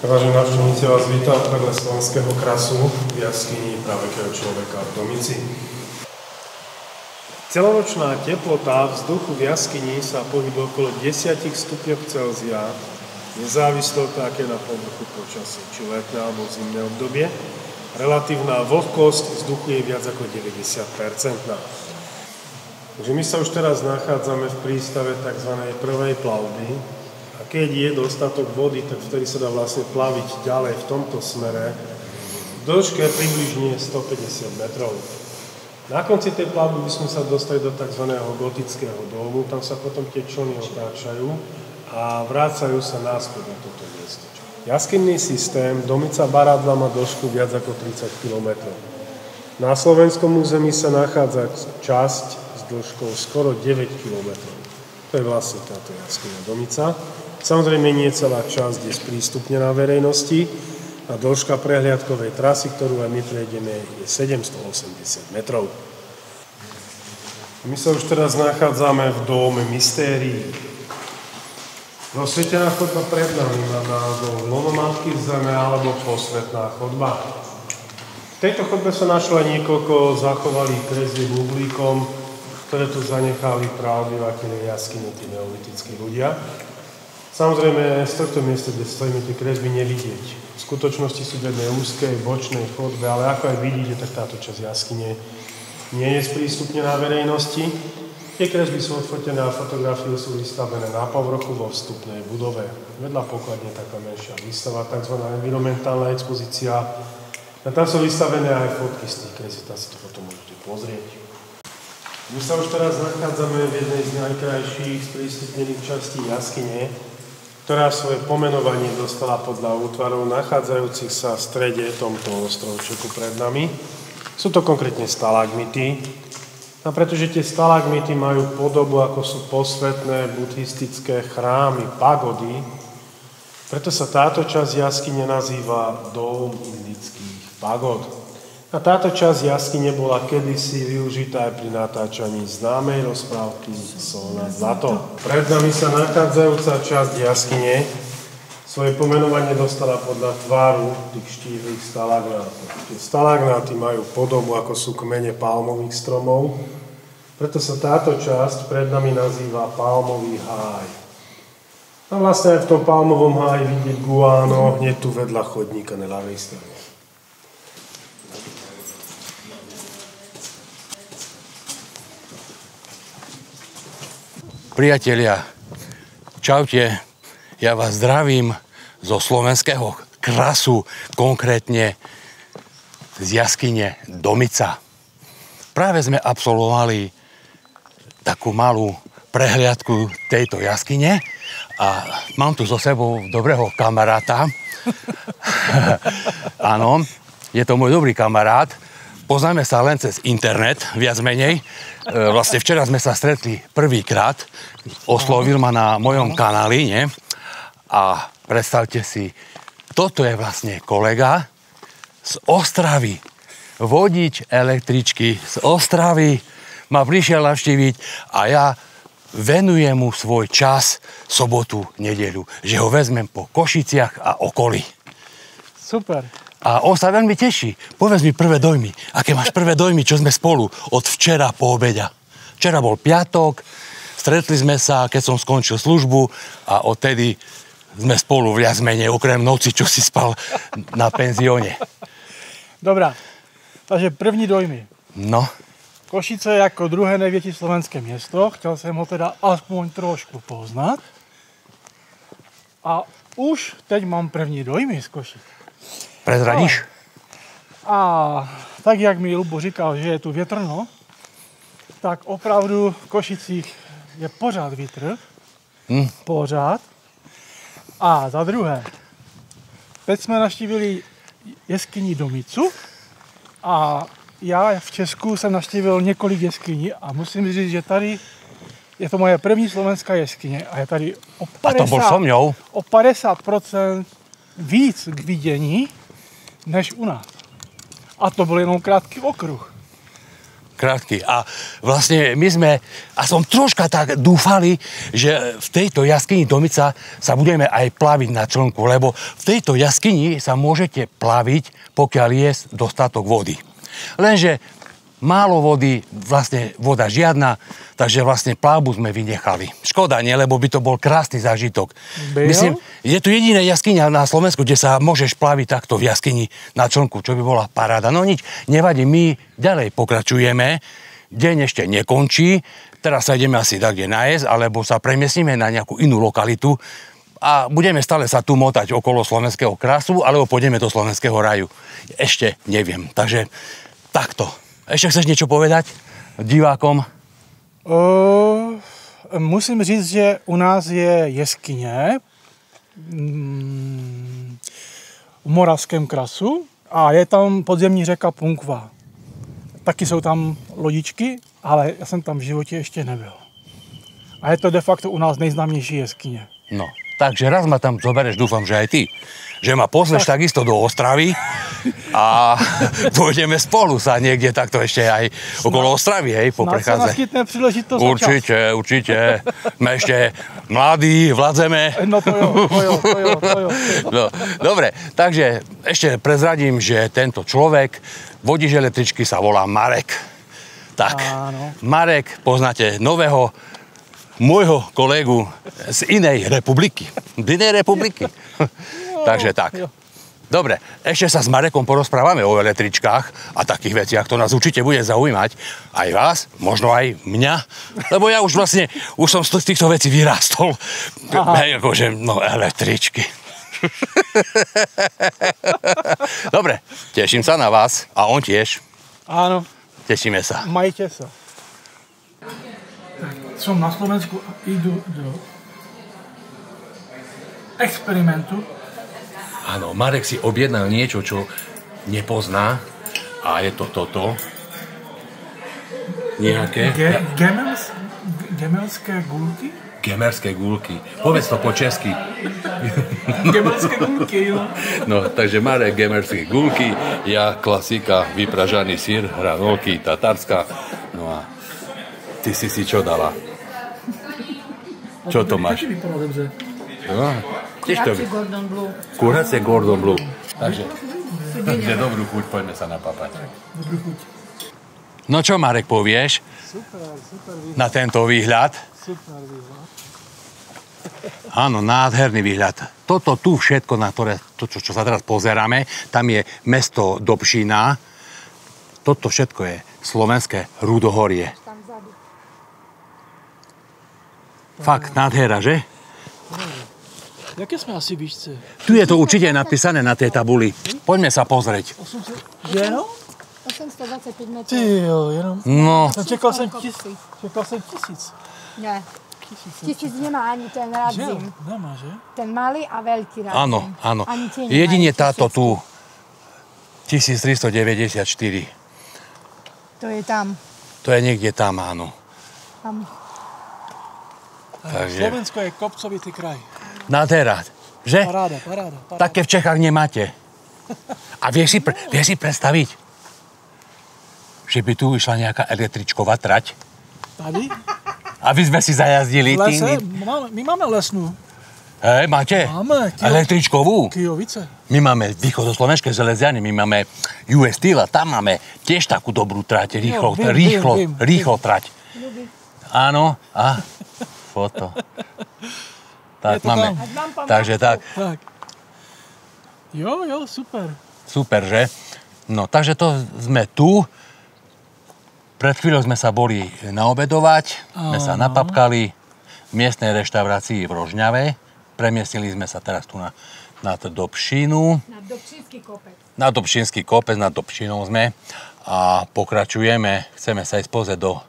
Vážení návštevníci, vás vítam vedľa slovenského krasu v jaskyni pravekého človeka v Domici. Celoročná teplota vzduchu v jaskyni sa pohybuje okolo 10 stupňov Celzia, nezávislo od aké na povrchu počasie, či letné alebo zimné obdobie. Relatívna vlhkosť vzduchu je viac ako 90%. Takže my sa už teraz nachádzame v prístave tzv. Prvej plavby. A keď je dostatok vody, tak vtedy sa dá vlastne plaviť ďalej v tomto smere. V dĺžke približne 150 metrov. Na konci tej plavby by sme sa dostali do tzv. Gotického domu. Tam sa potom tie člny otáčajú a vrácajú sa naspäť na toto miesto. Jaskynný systém Domica Barádla má dĺžku viac ako 30 km. Na slovenskom území sa nachádza časť s dĺžkou skoro 9 km. To je vlastne táto jaskyňa Domica. Samozrejme nie celá časť je sprístupnená verejnosti a dĺžka prehliadkovej trasy, ktorú aj my prejdeme, je 780 metrov. My sa už teraz nachádzame v dóme Mystérií. Rozsvietená chodba pred nami má názov Lono Matky v zeme alebo Posvetná chodba. V tejto chodbe sa našlo aj niekoľko zachovalých kreslieb uhlíkom, ktoré tu zanechali praobyvatelia jaskyne, tí neolitickí ľudia. Samozrejme, z tohto miesta, kde stojíme, tie kresby nevidieť. V skutočnosti sú v jednej úzkej, bočnej chodbe, ale ako aj vidíte, tak táto časť jaskyne nie je sprístupnená verejnosti. Tie kresby sú odfotené a fotografie sú vystavené na povrchu vo vstupnej budove. Vedľa pokladne taká menšia výstava, tzv. Environmentálna expozícia. A tam sú vystavené aj fotky z tých kresb, tam si to potom môžete pozrieť. My sa už teraz nachádzame v jednej z najkrajších sprístupnených častí jaskyne, ktorá svoje pomenovanie dostala podľa útvarov nachádzajúcich sa v strede tomto ostrovčeku pred nami. Sú to konkrétne stalagmity. A pretože tie stalagmity majú podobu, ako sú posvetné buddhistické chrámy, pagody, preto sa táto časť jaskyne nazýva Dóm indických pagod. A táto časť jaskyne bola kedysi využitá aj pri natáčaní známej rozprávky Sol nad zlatom. Pred nami sa nachádzajúca časť jaskyne svoje pomenovanie dostala podľa tváru tých štíhlych stalagnátov. Tie stalagnáty majú podobu, ako sú kmene palmových stromov, preto sa táto časť pred nami nazýva Palmový háj. A vlastne aj v tom palmovom háji vidieť guáno hneď tu vedľa chodníka na ľavej strane. Priatelia, čaute, ja vás zdravím zo slovenského krasu, konkrétne z jaskyne Domica. Práve sme absolvovali takú malú prehliadku tejto jaskyne a mám tu so sebou dobrého kamaráta. Áno, je to môj dobrý kamarát. Poznáme sa len cez internet, viac menej. Vlastne včera sme sa stretli prvýkrát. Oslovil ma na mojom kanáli, nie? A predstavte si, toto je vlastne kolega z Ostravy. Vodič električky z Ostravy ma prišiel navštíviť a ja venujem mu svoj čas sobotu, nedeľu. Že ho vezmem po Košiciach a okolí. Super. A on sa veľmi teší. Povedz mi prvé dojmy. Aké máš prvé dojmy, čo sme spolu od včera po obeda? Včera bol piatok, stretli sme sa, keď som skončil službu a odtedy sme spolu viac menej, okrem noci, čo si spal na penzióne. Dobrá. Takže první dojmy. No. Košice je ako druhé největší slovenské město. Chtěl jsem ho teda aspoň trošku poznat. A už teď mám první dojmy z Košic. Prezradíš? A tak, jak mi Lubo říkal, že je tu větrno, tak opravdu v Košicích je pořád vítr. Pořád. A za druhé, teď jsme navštívili jeskyni Domicu a já v Česku jsem navštívil několik jeskyní a musím říct, že tady je to moje první slovenská jeskyně a je tady o 50% víc k vidění než u nás. A to byl jenom krátký okruh. Krátky. A vlastne my sme, a som troška tak dúfali, že v tejto jaskyni Domica sa budeme aj plaviť na člnku, lebo v tejto jaskyni sa môžete plaviť, pokiaľ je dostatok vody. Lenže málo vody, vlastne voda žiadna, takže vlastne plavbu sme vynechali. Škoda, nie? Lebo by to bol krásny zážitok. Myslím, je tu jediná jaskyňa na Slovensku, kde sa môžeš plaviť takto v jaskyni na člnku, čo by bola paráda. No nič, nevadí, my ďalej pokračujeme, deň ešte nekončí, teraz sa ideme asi tak kde nájsť, alebo sa premiestnime na nejakú inú lokalitu a budeme stále sa tu motať okolo slovenského krásu, alebo pôjdeme do slovenského raju. Ešte neviem, takže takto. Ešte chceš niečo povedať divákom? Musím říct, že u nás je jeskyně v Moravském krasu a je tam podzemní řeka Punkva. Taky jsou tam lodičky, ale já jsem tam v životě ještě nebyl. A je to de facto u nás nejznámější jeskyně. No, takže raz ma tam zobereš, dúfam, že aj ty. Že ma pozveš takisto do Ostravy a pôjdeme spolu sa niekde takto ešte aj okolo Ostravy, hej, po prechádzať. Snad sa naskytne príležitosť za čas. Určite. Sme ešte mladí, vladzeme. No to jo. No, dobre, takže ešte prezradím, že tento človek, vodič električky, sa volá Marek. Tak, áno. Marek, poznáte nového môjho kolegu z inej republiky. Takže tak. Dobre, ešte sa s Marekom porozprávame o električkách a takých veciach. To nás určite bude zaujímať. Aj vás, možno aj mňa. Lebo ja už som z týchto vecí vyrástol. Hej, akože, no, električky. Dobre, teším sa na vás. A on tiež. Áno. Tešíme sa. Majte sa. Som na Slovensku a idú do experimentu. Áno, Marek si objednal niečo, čo nepozná a je to toto. Nejaké... Gemelské gulky? Gemerské gulky. Povedz to po česky. Gemerské gulky, jo. No, takže Marek gemerské gulky, ja klasika, vypražaný sír, hranolky, tatárska. No a ty si čo dala? Čo to máš? Taky vypadá dobře. No, Kuracie Gordon Bleu. Kuracie Gordon Bleu. Takže dobrú chuť, poďme sa napapať. Dobrú chuť. No čo, Marek, povieš? Super výhľad. Na tento výhľad? Super výhľad. Áno, nádherný výhľad. Toto tu všetko, na ktoré, čo sa teraz pozeráme, tam je mesto Dobšina. Toto všetko je slovenské Rudohorie. Fakt, nádhera, že? Jaké sme asi výšce? Tu je to určite napísané na tej tabuli. Poďme sa pozrieť. 800, jenom? 825 metrov. Ty jo, jenom. No. Čekal jsem 1000. Ne. 1000 nemá ani ten radzim. Nemá, že? Ten malý a veľký radzim. Áno, áno. Ani tie nemajú Jedine táto 1000. tu. 1394. To je tam. To je niekde tam, áno. Tam. Takže... Slovensko je kopcovitý kraj. Nádhera, že? Paráda. Také v Čechách nemáte. A vieš si predstaviť, že by tu išla nejaká električková trať? Tady? Aby sme si zajazdili. V lese? My máme lesnú. Hej, máte? Máme. Električkovú? Kyjovice. My máme východoslovenské železiany, my máme US Steel a tam máme tiež takú dobrú trať, rýchlo trať. Áno, a foto. Tak máme. Takže tak. Jo, super. Super, že? No, takže to sme tu. Pred chvíľou sme sa boli naobedovať, sme sa napapkali v miestnej reštaurácii v Rožňave. Premiestnili sme sa teraz tu na Dobšinu. Na Dobšinský kopec. Na Dobšinský kopec, nad Dobšinou sme. A pokračujeme, chceme sa ísť pozrieť do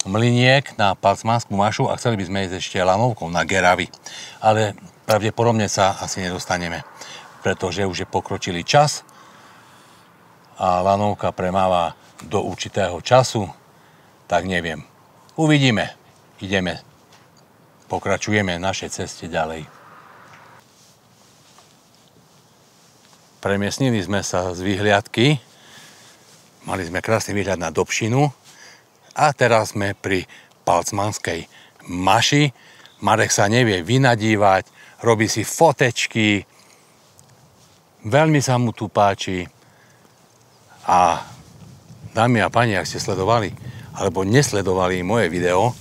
Mlyniek na Pacmanskú mašu a chceli by sme ísť ešte lanovkou na Geravy. Ale pravdepodobne sa asi nedostaneme, pretože už je pokročilý čas a lanovka premáva do určitého času, tak neviem. Uvidíme. Ideme. Pokračujeme v našej ceste ďalej. Premiestnili sme sa z vyhliadky Mali sme krásny výhľad na Dobšinu a teraz sme pri Palcmanskej maši. Marek sa nevie vynadívať, robí si fotečky, veľmi sa mu tu páči. A dámy a páni, ak ste sledovali alebo nesledovali moje video,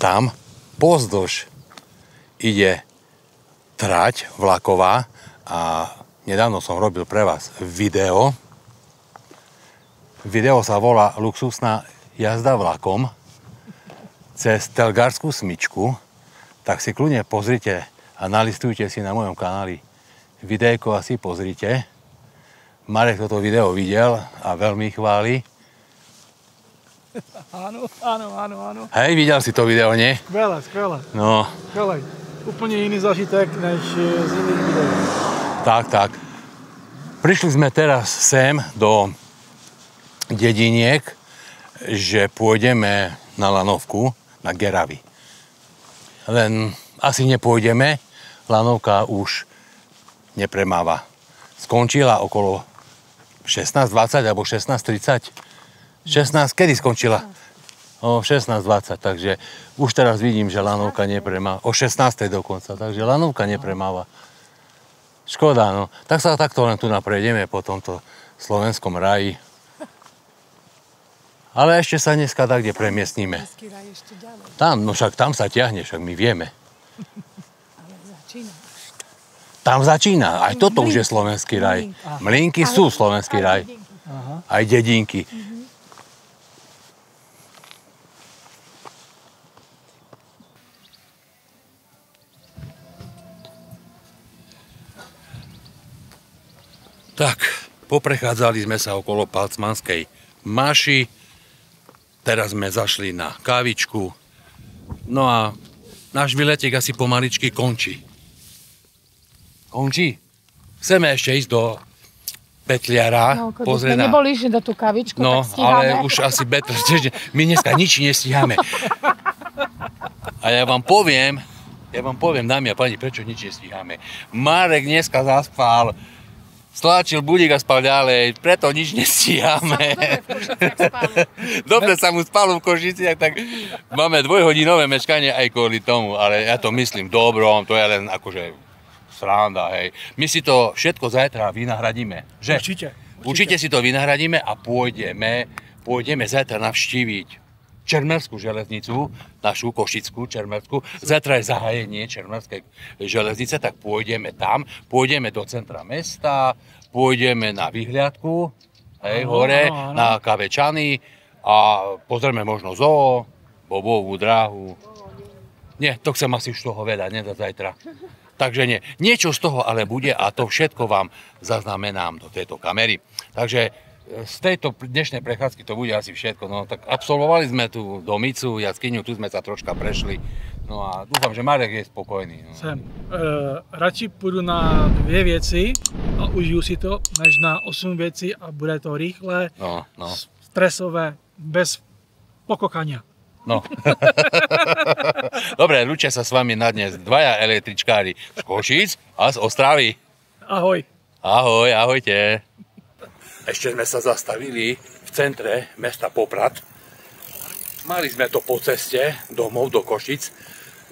tam pozdĺž ide trať vlaková a nedávno som robil pre vás video. Video sa volá Luxusná jazda vlakom cez Telgárskú smyčku. Tak si kľudne pozrite a nalistujte si na mojom kanáli videjko a si pozrite. Marek toto video videl a veľmi chváli. Áno. Hej, videl si to video, nie? Skvelé. No. Skvelé. Úplne iný zažitek, než z iných videí. Tak. Prišli sme teraz sem do dediniek, že pôjdeme na lanovku, na Geravy. Len asi nepôjdeme, lanovka už nepremáva. Skončila okolo 16:20 alebo 16:30. 16, kedy skončila? O 16:20, takže už teraz vidím, že lanovka nepremáva. O 16:00 dokonca, takže lanovka nepremáva. Škoda, no. Tak sa takto len tu naprejdeme po tomto slovenskom raji. Ale ešte sa dneska tak, kde premiestníme. Tam, no však tam sa ťahne, však my vieme. Ale začína. Tam začína, aj toto už je slovenský raj. Mlynky sú slovenský raj. Aj dedinky. Tak, poprechádzali sme sa okolo Palcmanskej maši, teraz sme zašli na kávičku, no a náš výletek asi pomaličky končí. Končí? Chceme ešte ísť do Petliara, pozrieť na... Neboli išli do tú kavičku, no, tak stíhame. ale už asi my dneska nič nestíhame. A ja vám poviem, dámy a páni, prečo nič nestíhame. Marek dneska zaspal, stlačil budík a spal ďalej, preto nič nestíhame. Dobre sa mu spalo v Košiciach, tak máme 2-hodinové meškanie aj kvôli tomu, ale ja to myslím dobrom, to je len akože sranda, hej. My si to všetko zajtra vynahradíme, že? Určite si to vynahradíme a pôjdeme zajtra navštíviť Čermerskú železnicu, našu košickú Čermerskú. Zajtra je zahájenie Čermerskej železnice, tak pôjdeme tam, pôjdeme do centra mesta, pôjdeme na vyhliadku, hej, hore, na Kavečany a pozrieme možno zoo, bobovú dráhu. Nie, to chcem asi už toho veľa, nie za zajtra. Takže nie, niečo z toho ale bude a to všetko vám zaznamenám do tejto kamery. Takže z tejto dnešnej prechádzky to bude asi všetko. No tak absolvovali sme tu Domicu, jaskyňu, tu sme sa troška prešli. No a dúfam, že Marek je spokojný. No. Radši půjdu na 2 věci a užiju si to, než na 8 věcí a bude to rýchle, stresové, bez pokokania. No. Dobre, lúčia sa s vami na dnes 2 električkári z Košíc a z Ostravy. Ahoj. Ahoj, ahojte. Ešte sme sa zastavili v centre mesta Poprad. Mali sme to po ceste domov do Košic.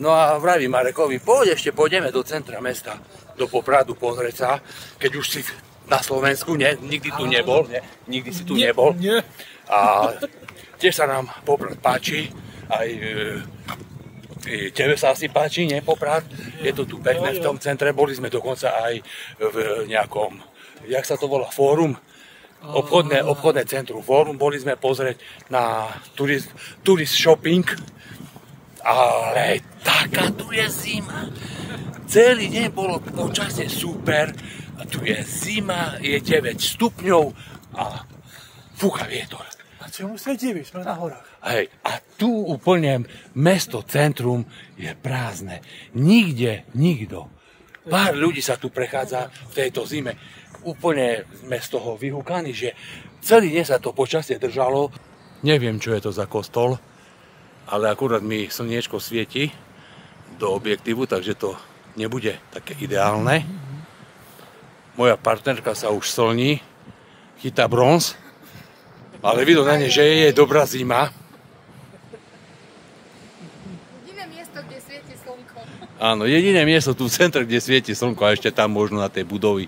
No a vravím Marekovi, ešte pôjdeme do centra mesta, do Popradu pozrieť sa, keď už si na Slovensku, nikdy tu nebol, nikdy si tu nebol. A tiež sa nám Poprad páči, aj tebe sa asi páči, Poprad? Je to tu pekné v tom centre, boli sme dokonca aj v nejakom, jak sa to volá, fórum? Obchodné centrum Fórum, boli sme pozrieť na turist shopping, ale taká tu je zima. Celý deň bolo počasie super, a tu je zima, je 9 stupňov a fúka vietor. A čemu sa divíš, sme na horách? Hej, a tu úplne mesto, centrum je prázdne. Nikto. Pár ľudí sa tu prechádza v tejto zime. Úplne sme z toho vyhúkaní, že celý deň sa to počasie držalo. Neviem, čo je to za kostol, ale akurát mi slniečko svieti do objektívu, takže to nebude také ideálne. Moja partnerka sa už slní, chytá bronz. Ale vidno na ne, že je dobrá zima. Jediné miesto, kde svieti slnko. Áno, jediné miesto tu v centre, kde svieti slnko a ešte tam možno na tej budovy